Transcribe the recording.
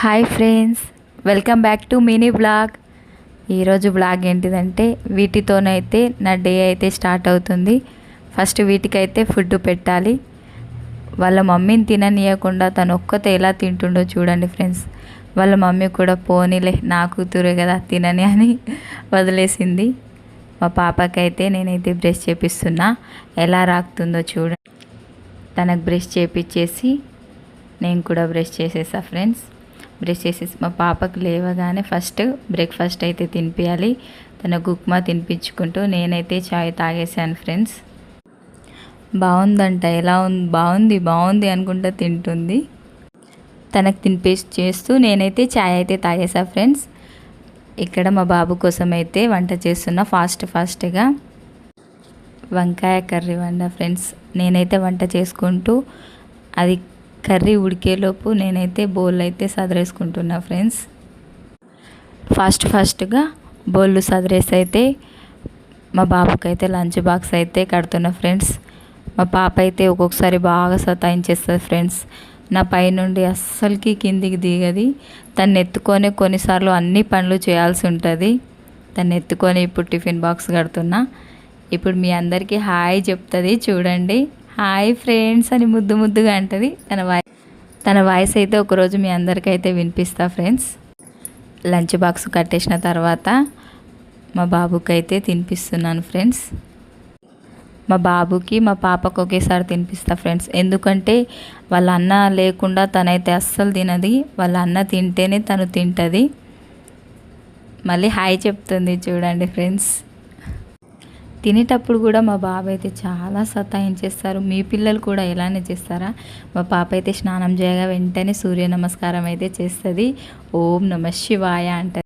Hi friends, welcome back to mini blog. ఈరోజు blog ఏంటిదంటే వీటితోనైతే నా డే అయితే స్టార్ట్ అవుతుంది. ఫస్ట్ వీటికైతే ఫుడ్ పెట్టాలి. వాళ్ళ మమ్మీని తిననీయకుండా తను ఒక్కతే ఎలా తింటుండో చూడండి ఫ్రెండ్స్. వాళ్ళ మమ్మీ కూడా పోనీలే నా కూతురే కదా తినని అని వదిలేసింది. మా పాపకైతే నేనైతే బ్రష్ చేపిస్తున్నా, ఎలా రాకుతుందో చూడండి. తనకు బ్రష్ చేపించేసి నేను కూడా బ్రష్ చేసేసా ఫ్రెండ్స్. బ్రష్ చేసేసి మా పాపకు లేవగానే ఫస్ట్ బ్రేక్ఫాస్ట్ అయితే తినిపించాలి. తనకు ఉప్మా తినిపించుకుంటూ నేనైతే చాయ్ తాగేసాను ఫ్రెండ్స్. బాగుందంట, ఎలా ఉంది బాగుంది బాగుంది అనుకుంటా తింటుంది. తనకు చేస్తూ నేనైతే చాయ్ అయితే తాగేసా ఫ్రెండ్స్. ఇక్కడ మా బాబు కోసం అయితే వంట చేస్తున్నా ఫాస్ట్గా. వంకాయ కర్రీ వండా ఫ్రెండ్స్. నేనైతే వంట చేసుకుంటూ అది కర్రీ ఉడికేలోపు నేనైతే బౌల్ అయితే సదిరేసుకుంటున్నా ఫ్రెండ్స్. ఫాస్ట్గా బౌళ్ళు సదిరేసి అయితే మా బాబుకైతే లంచ్ బాక్స్ అయితే కడుతున్నా ఫ్రెండ్స్. మా పాప అయితే ఒక్కొక్కసారి బాగా సతాయించేస్తుంది ఫ్రెండ్స్. నా పైనుండి అస్సలకి కిందికి దిగది. తను ఎత్తుకొని కొన్నిసార్లు అన్ని పనులు చేయాల్సి ఉంటుంది. తను ఎత్తుకొని ఇప్పుడు టిఫిన్ బాక్స్ కడుతున్నా. ఇప్పుడు మీ అందరికీ హాయ్ చెప్తుంది చూడండి. హాయ్ ఫ్రెండ్స్ అని ముద్దుగా అంటుంది. తన వాయిస్ అయితే ఒకరోజు మీ అందరికైతే వినిపిస్తా ఫ్రెండ్స్. లంచ్ బాక్స్ కట్టేసిన తర్వాత మా బాబుకి అయితే తినిపిస్తున్నాను ఫ్రెండ్స్. మా బాబుకి మా పాపకు ఒకేసారి తినిపిస్తా ఫ్రెండ్స్. ఎందుకంటే వాళ్ళ అన్న లేకుండా తనైతే అస్సలు తినది. వాళ్ళ అన్న తింటేనే తను తింటుంది. మళ్ళీ హాయ్ చెప్తుంది చూడండి ఫ్రెండ్స్. తినేటప్పుడు కూడా మా బాబు అయితే చాలా సతాయించేస్తారు. మీ పిల్లలు కూడా ఇలానే చేస్తారా? మా పాప అయితే స్నానం చేయగా వెంటనే సూర్య నమస్కారం అయితే చేస్తుంది. ఓం నమ శివాయ అంట.